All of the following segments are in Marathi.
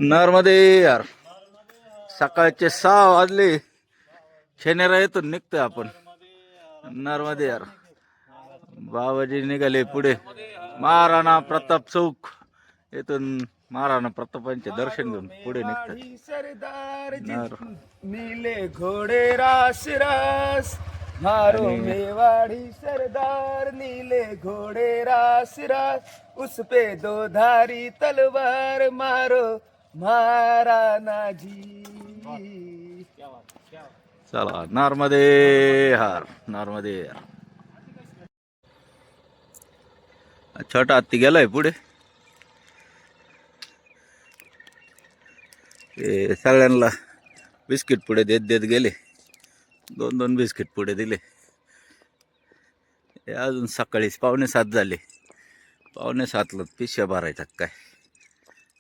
नरमध्ये यार सकाळचे 6 वाजले. शनिवार येतो निघतोय आपण नरमध्ये यार. बाबाजी निघाले पुढे. महाराणा प्रताप चौक येथून महाराणा प्रतापांचे दर्शन घेऊन पुढे निघतात. सरदार नर नीले घोड़े रास रास मारो आणि मेवाड़ी सरदार नीले घोड़े रास रास उस पे दो धारी तलवार मारो महाराणा जी. चला नरमध्ये हार. नरमध्ये यार छोटा हत्ती गेलाय पुढे. ते सगळ्यांना बिस्किट पुढे देत देत गेले. 2-2 बिस्किट पुढे दिले. हे अजून सकाळी 6:45 झाले. 6:45ला पिशव्या भरायच्या काय.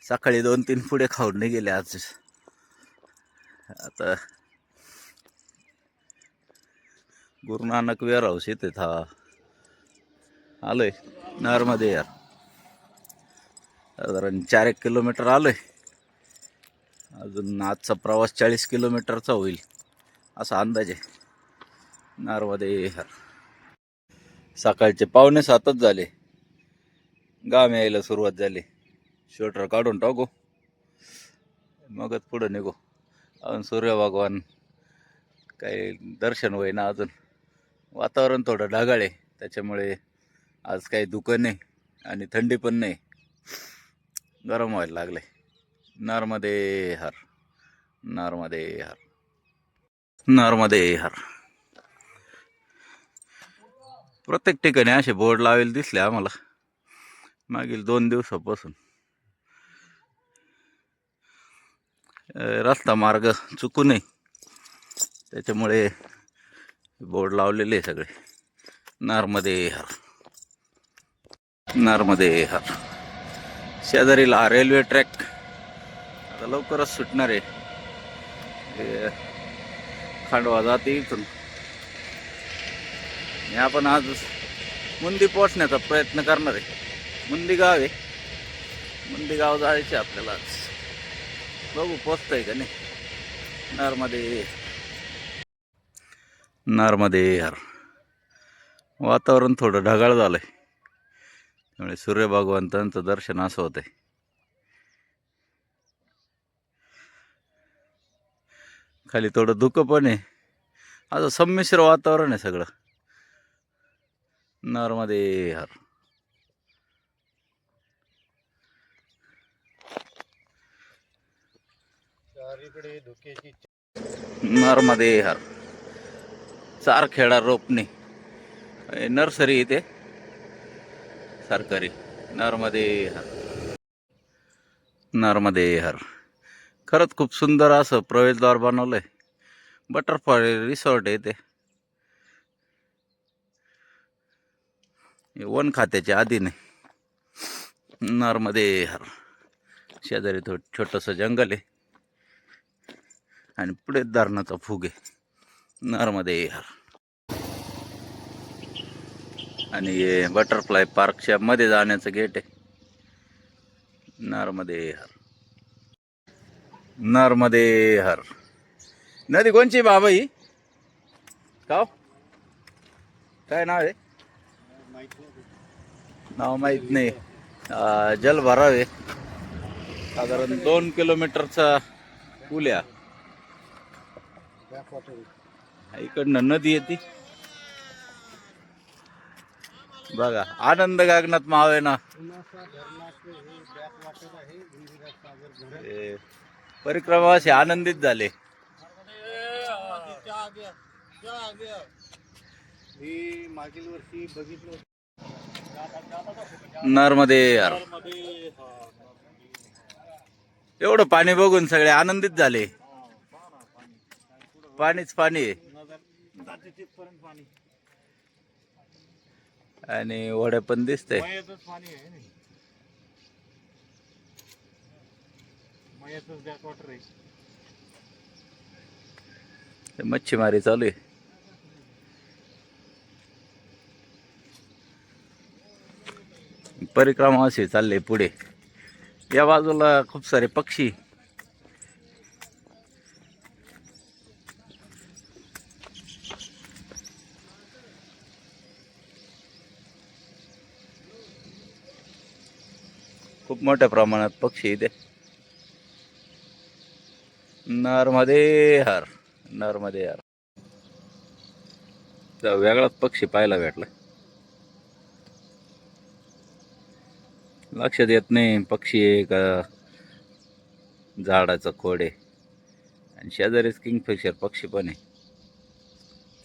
सकाळी 2-3 पुढे खाऊन नाही गेले आज. आता गुरु नानक वेअर हाऊस येते आलोय नरमध्ये यार. साधारण 4-1 किलोमीटर आलोय. अजून आजचा प्रवास 40 किलोमीटरचा होईल असा अंदाज आहे. नरमध्ये यार सकाळचे 6:45 झाले. गाम यायला सुरुवात झाली. स्वेटर काढून टाकू मगच पुढे निघू. अजून सूर्य भगवान काही दर्शन होईना अजून. वातावरण थोडं ढगाळ आहे त्याच्यामुळे आज काही धुकं नाही आणि थंडी पण नाही. गरम व्हायला लागले. नरमध्ये हार. नरमध्ये हार. नरमध्ये हार. प्रत्येक ठिकाणी असे बोर्ड लावलेले दिसले आम्हाला मागील 2 दिवसापासून. रस्ता मार्ग चुकू नये त्याच्यामुळे बोर्ड लावलेले सगळे. नरमध्ये हार. नरमध्ये हार. शेजारीला रेल्वे ट्रॅक आता लवकरच सुटणार आहे. खांडवा जाते इथून. आपण आज मुंदी पोहोचण्याचा प्रयत्न करणार आहे. मुंदी गाव आहे. मुंदी गाव जायचे आपल्याला आज. बघू पोचतंय का नाही. नरमध्ये नरमध्ये यार वातावरण थोडं ढगाळ झालंय त्यामुळे सूर्य भगवंतांचं दर्शन असं होतंय. खाली थोडं धुकं पण आहे. असं संमिश्र वातावरण आहे सगळं. नरमध्ये यार. नरमध्ये यार. चारखेडा रोपणे नर्सरी इथे सरकारी. नरमध्ये हार. नरमध्ये हार. खरंच खूप सुंदर असं प्रवेशद्वार बनवलंय. बटरफ्लाय रिसॉर्ट आहे ते. वन खात्याच्या अधीन आहे. नरमध्ये हार. शेजारी छोटंसं जंगल आहे आणि पुढे धरणाचा फूग आहे. नरमध्ये हार. आणि हे बटरफ्लाय पार्कच्या मध्ये जाण्याचं गेट आहे. नरमध्ये हार. नरमध्ये हार. नदी कोणची बाबा ही का काय नाव आहे. नाव माहित नाही. जल भराव आहे. साधारण 2 किलोमीटरचा पूल आहे. इकडनं नदी येते बघा. आनंद गगनात मावे ना. परिक्रमावासी आनंदित झाले. मागील वर्षी बघितलं नरमध्ये यार. एवढं पाणी बघून सगळे आनंदित झाले. पाणीच पाणी आहे. आणि ओढ्या पण दिसतंय. मच्छीमारी चालू आहे. परिक्रमावासी चालले पुढे. या बाजूला खूप सारे पक्षी. खूप मोठ्या प्रमाणात पक्षी इथे. नरमध्ये हर, नरमध्ये हर वेगळाच पक्षी पाहायला भेटला. लक्षात येत नाही पक्षी आहे का झाडाचा खोड आहे. आणि शेजारीच किंगफिशर पक्षी पण आहे.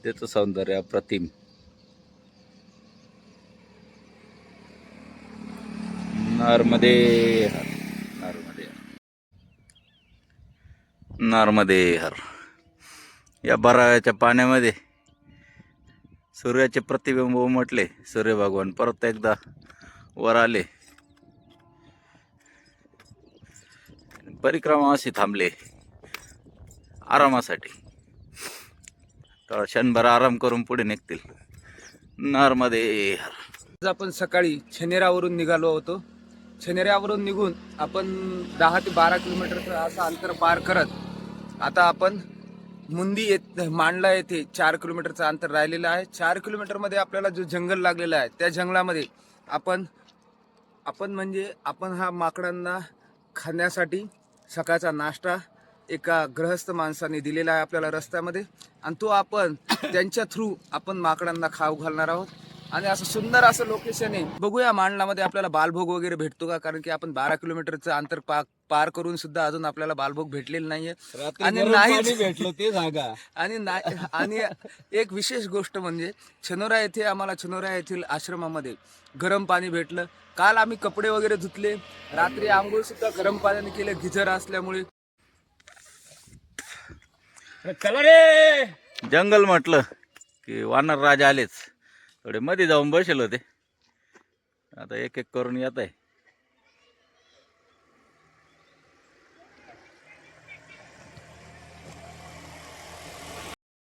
त्याचं सौंदर्य अप्रतिम. नरमध्ये हर, नरमध्ये हर, नरमध्ये हर. या बराळ्याच्या पाण्यामध्ये सूर्याचे प्रतिबिंब उमटले. सूर्य भगवान परत एकदा वर आले. परिक्रमा अशी थांबले आरामासाठी. तर क्षणभर आराम करून पुढे निघतील. नरमध्ये हर. आज आपण सकाळी छनेरावरून निघालो होतो. छनेऱ्यावरून निघून आपण 10 ते 12 किलोमीटरचं असं अंतर पार करत आता आपण मांडला येथे 4 किलोमीटरचं अंतर राहिलेलं आहे. 4 किलोमीटरमध्ये आपल्याला जो जंगल लागलेला आहे त्या जंगलामध्ये आपण हा माकडांना खाण्यासाठी सकाळचा नाश्ता एका गृहस्थ माणसाने दिलेला आहे आपल्याला रस्त्यामध्ये. आणि तो आपण त्यांच्या थ्रू आपण माकडांना खाऊ घालणार आहोत. आणि असं सुंदर असं लोकेशन आहे. बघूया मांडलामध्ये आपल्याला बालभोग वगैरे भेटतो का, कारण की आपण 12 किलोमीटरचं अंतर पार करून सुद्धा अजून आपल्याला बालभोग भेटलेलं नाहीये. आणि नाही भेटलो ते जागा. आणि एक विशेष गोष्ट म्हणजे आम्हाला छनोरा येथील आश्रमामध्ये गरम पाणी भेटलं. काल आम्ही कपडे वगैरे धुतले. रात्री आंघोळ सुद्धा गरम पाण्याने केले, गिझर असल्यामुळे. चला रे. जंगल म्हटलं की वानर राजा आलेच. थोडे मध्ये जाऊन बसेल होते. आता एक एक करून येत आहे.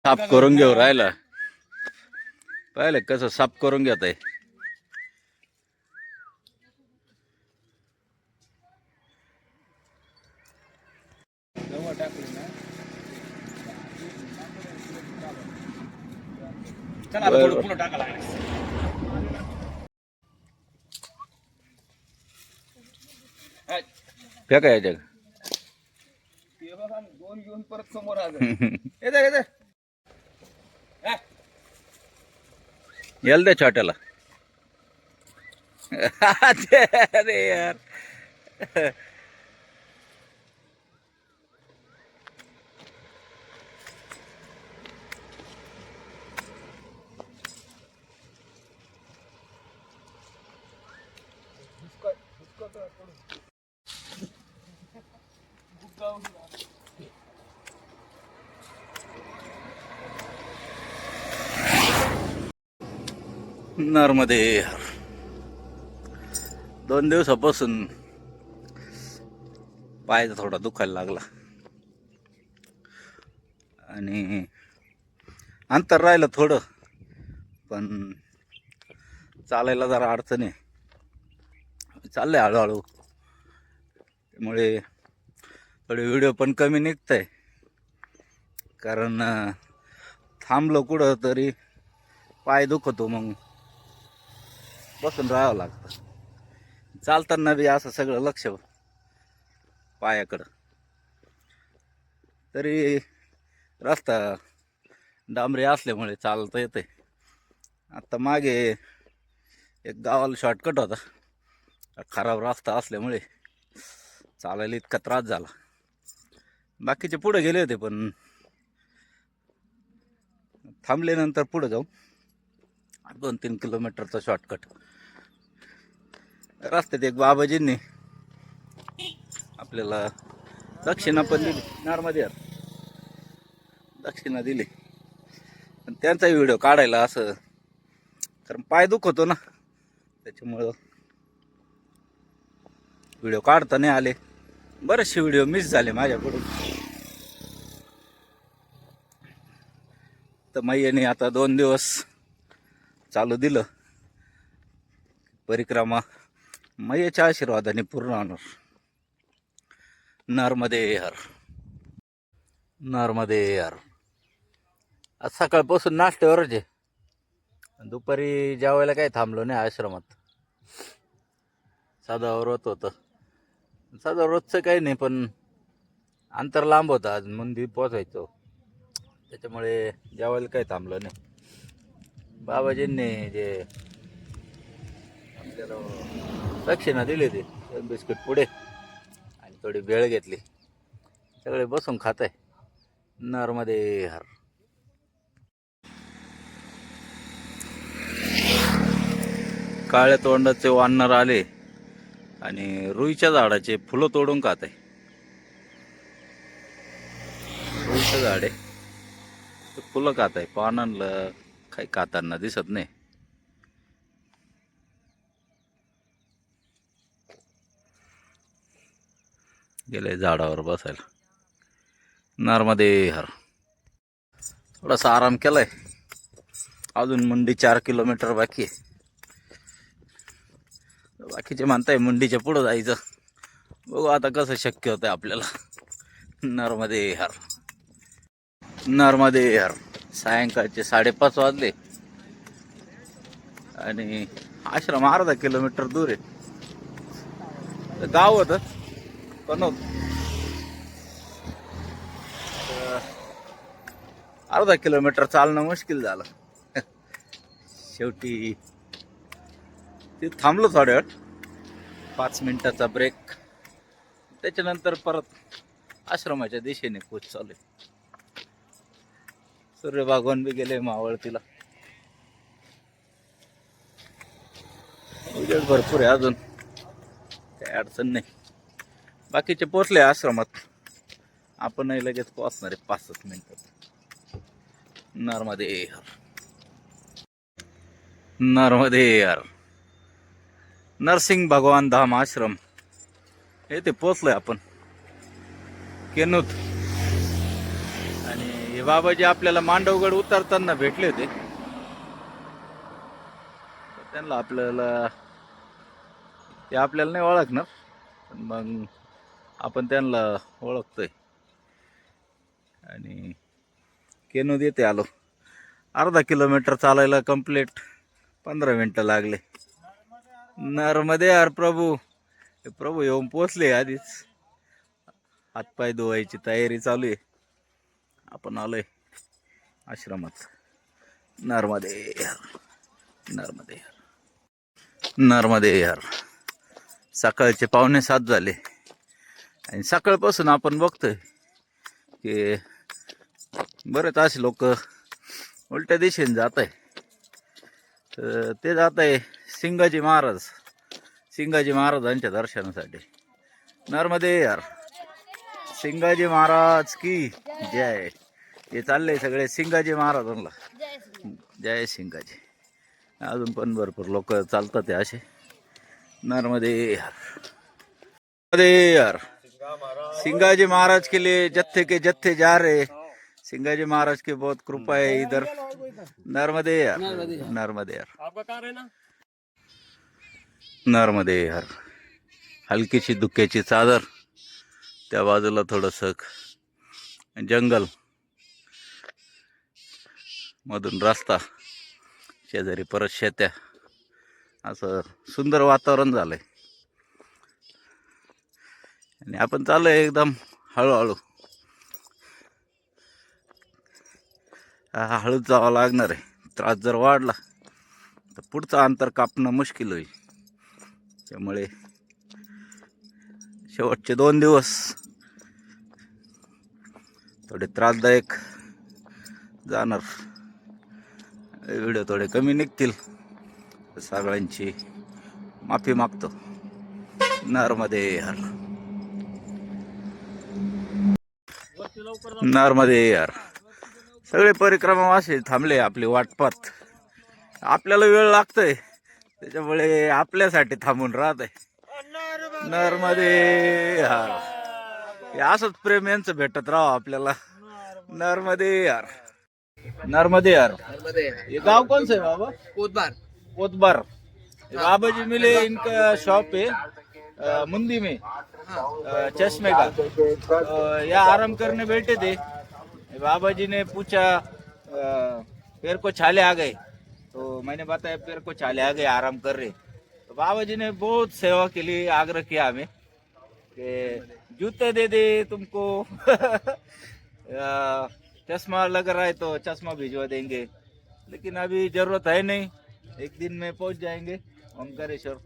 साफ करून घेऊ राहिला. पाहिलं कसं साफ करून घेत आहे. चला आता थोडं पुढं टाका लागले. फेका याच्या. ते बघा 2 घेऊन परत समोर आलं. येते याल दे छोट्याला. अरे यार. नरमध्ये हर. 2 दिवसापासून पायाचा थोडा दुखायला लागला. आणि अंतर राहिलं थोडं, पण चालायला जरा अडचण आहे. चाललंय हळूहळू. त्यामुळे थोडे व्हिडिओ पण कमी निघत आहे. कारण थांबलो कुठं तरी पाय दुखतो, मग बसून राहावं लागतं. चालताना बी असं सगळं लक्ष पायाकडं. तरी रस्ता डांबरी असल्यामुळे चालता येते. आता मागे एक गावाला शॉर्टकट होता. खराब रस्ता असल्यामुळे चालायला इतका त्रास झाला. बाकीचे पुढे गेले होते, पण थांबल्यानंतर पुढे जाऊ 2-3 किलोमीटरचा शॉर्टकट. रस्त्यात एक बाबाजींनी आपल्याला दक्षिणा पण दिली. नरमध्ये दक्षिणा दिली. पण त्यांचाही व्हिडिओ काढायला असं, कारण पाय दुखतो ना, त्याच्यामुळं व्हिडिओ काढता नाही आले. बरेचसे व्हिडिओ मिस झाले माझ्याकडून. तर मैयाने आता 2 दिवस चालू दिलं. परिक्रमा मैयाच्या आशीर्वादाने पूर्ण होणार. नर्मदे हर. नर्मदे हर. आज सकाळपासून नाश्त्यावरच आहे. दुपारी जेवायला काही थांबलो नाही आश्रमात. साधा व्रत होतं. साधा रोजचं काही नाही, पण अंतर लांब होतं आज, मंदिर पोचायचो, त्याच्यामुळे जेवायला काही थांबलो नाही. बाबाजींनी जे आपल्याला दक्षिणा दिली होती, बिस्किट पुढे आणि थोडी भेळ घेतली, सगळे बसून खात आहे. नर्मदे हर. काळ्या तोंडाचे वानर आले आणि रुईच्या झाडाचे फुलं तोडून खात आहे. रुईचं झाड आहे, ते फुलं खात आहे, पानांना काही खाताना दिसत नाही. गेले झाडावर बसायला. नर्मदे हर. थोडासा आराम केलाय, अजून मुंडी 4 किलोमीटर बाकी आहे. बाकीचे म्हणताय मुंडीच्या पुढं जायचं, बघू आता कसं शक्य होतंय आपल्याला. नर्मदे हर. नर्मदे हर. सायंकाळचे 5:30 वाजले आणि आश्रम अर्धा किलोमीटर दूर आहे. तर गाव होतं कनोद, अर्धा किलोमीटर चालणं मुश्किल झालं. शेवटी ते थांबलो थोड्या वेळ, 5 मिनिटाचा ब्रेक. त्याच्यानंतर परत आश्रमाच्या दिशेने कूच चालू आहे. सूर्य भगवान बी गेले मावळतीला. उजेड भरपूर आहे अजून, काही अडचण नाही. बाकीचे पोचले आश्रमात, आपणही लगेच पोचणार आहे 5-7 मिनिटात. नर्मदे हर. नर्मदे हर. नरसिंग भगवान धाम आश्रम येथे पोचलोय आपण, केनूत. आणि हे बाबाजी आपल्याला मांडवगड उतरताना भेटले होते. त्यांना ते आपल्याला नाही ओळखणार, पण मग आपण त्यांना ओळखतोय. आणि केनूत येथे आलो. अर्धा किलोमीटर चालायला कंप्लीट 15 मिनिटं लागले. नर्मदे हर प्रभू. प्रभू येऊन पोचले, आधीच हातपाय धुवायची तयारी चालू आहे. आपण आलोय आश्रमात. नर्मदे हर. नर्मदे हर. नर्मदे हर. सकाळचे 6:45 झाले आणि सकाळपासून आपण बघतोय की बरेच असे लोक उलट्या दिशेने जात आहे. तर ते जात आहे सिंगाजी महाराजांच्या दर्शनासाठी. नर्मदे हर. सिंगाजी महाराज की जय. हे चालले सगळे सिंगाजी महाराजांना जय. सिंगाजी. अजून पण भरपूर लोक चालतात ते असे. नर्मदे हर. नर्मदे हर. सिंगाजी महाराज के लिए जत्थे के जत्थे जा रहे. सिंगाजी महाराज की बहुत कृपा है इधर. नर्मदे हर. नर्मदे हर. आपका कहाँ रहना? नर्मदे हर. हलकीशी धुक्याची चादर, त्या बाजूला थोडंसं जंगल, मधून रस्ता, शेजारी परत शेत्या, असं सुंदर वातावरण झालंय. आणि आपण चाललोय एकदम हळूहळू. हळूच जावं लागणार आहे. त्रास जर वाढला तर पुढचं अंतर कापणं मुश्किल होईल. त्यामुळे शेवटचे 2 दिवस थोडे त्रासदायक जाणार. व्हिडिओ थोडे कमी निघतील, सगळ्यांची माफी मागतो. नर्मदे हर. नर्मदे हर. सगळे परिक्रमावासी थांबले आपली वाट पाहत. आपल्याला वेळ लागतोय, त्याच्यामुळे आपल्यासाठी थांबून राहत आहे. नर्मदे हर. हे असंच प्रेम यांचं भेटत राहा आपल्याला. नर्मदे हर. नर्मदे हर. ये गांव कौन सा है बाबा? कोतबार. कोतबार. बाबा जी मिले, इनका शॉप है मुंदी में चश्मे का। यहाँ आराम करने बैठे थे, बाबा जी ने पूछा पैर को छाले आ गए, तो मैंने बताया पैर को छाले आ गए, आराम कर रहे। तो बाबा जी ने बहुत सेवा के लिए आग्रह किया हमें कि जूते दे दे तुमको चश्मा लग रहा है तो चश्मा भिजवा देंगे, लेकिन अभी जरूरत है नहीं। एक दिन में पहुंच जाएंगे ओमकारेश्वर,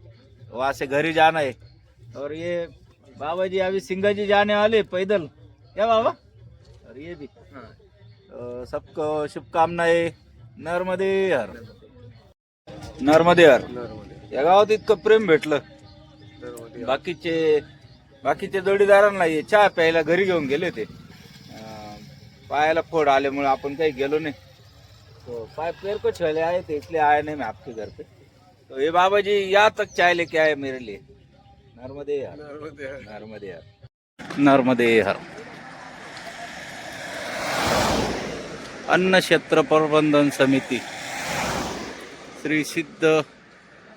वहां से घर ही जाना है। और ये बाबा जी अभी सिंगा जी जाने वाले पैदल, क्या बाबा? और ये भी सबको शुभकामनाएं। नर्मदे हर, नर्मदे हर। या गावात इतकं प्रेम भेटलं, बाकीचे जोडीदारांना ये चहा प्यायला घरी घेऊन गेले ते, पायाला फोड आल्यामुळे आपण काही गेलो नाही। तो पाय पैर को छले आए थे, इसलिए आए नहीं मैं आपके घर पे। तो ये बाबा जी यहाँ तक चाय लेके आए मेरे लिए। नर्मदे हर, नर्मदे हर, नर्मदे हर। अन्न क्षेत्र प्रबंधन समिति, श्री सिद्ध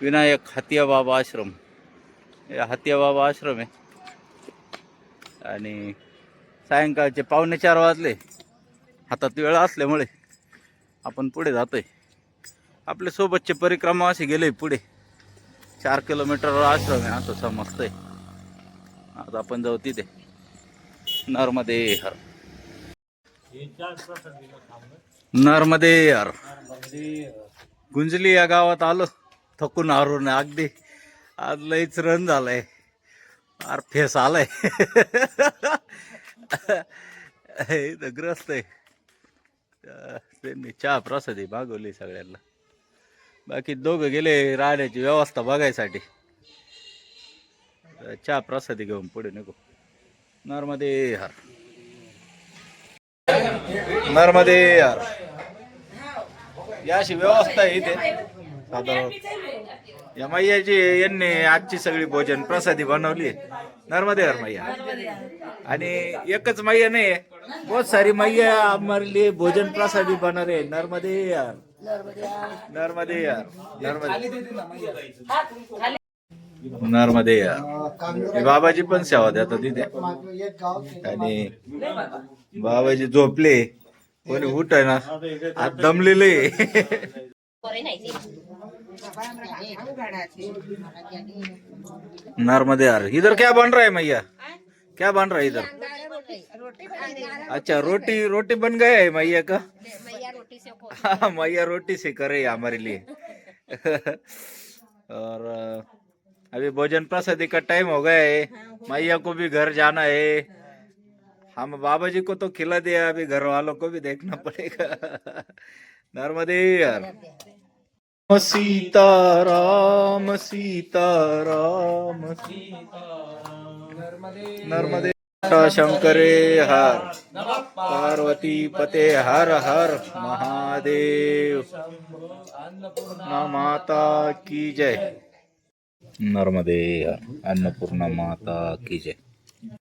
विनायक हतिया बाबा आश्रम, हे हतिया बाबा आश्रम आहे। आणि सायंकाळचे 3:45 वाजले, हातात वेळ असल्यामुळे आपण पुढे जातोय। आपल्या सोबतचे परिक्रमा असे गेले पुढे 4 किलोमीटर आश्रम आहे असं समजतंय। आता आपण जाऊ तिथे। नर्मदे हर, नर्मदे हर। गुंजली या गावात आलो, थकून हारून अगदी आज लईच रन झालाय, फार फेस आलाय ग्रस्त आहे। त्यांनी चहा प्रसादी मागवली सगळ्यांना, बाकी दोघं गेले राहण्याची व्यवस्था बघायसाठी। चहा प्रसादी घेऊन पुढे निघू। नर्मदे हर, नर्मदे हर। याशी व्यवस्था आहे इथे साधारण। या मैयाची यांनी आजची सगळी भोजन प्रसादी बनवली आहे। नर्मदे हर मैया। आणि एकच मैया नाही, बहुत सारी मैया हमारे लिए भोजन प्रसादी बना रहे। नर्मदे हर, नर्मदे हर, नर्मदे हर। बाबाजी पण सेवा देतात तिथे। आणि बाबाजी झोपले, कोणी उठाय ना, आज दमलेले। नर्मदे हर। इधर क्या बन रहा है मैया? क्या बन रहा है इधर? अच्छा, रोटी रोटी बन गया है मैया का? हाँ, मैया रोटी सेक रही है हमारे लिए और अभी भोजन प्रसादी का टाइम हो गया है, मैया को भी घर जाना है। हम बाबा जी को तो खिला दिया, अभी घर वालों को भी देखना पड़ेगा। नर्मदे हर। सीताराम सीताराम नर्मदे शंकरे हर, पार्वती पते हर हर महादेव। अन्नपूर्णा माता की जय। नर्मदे हर, अन्नपूर्णा माता की जय।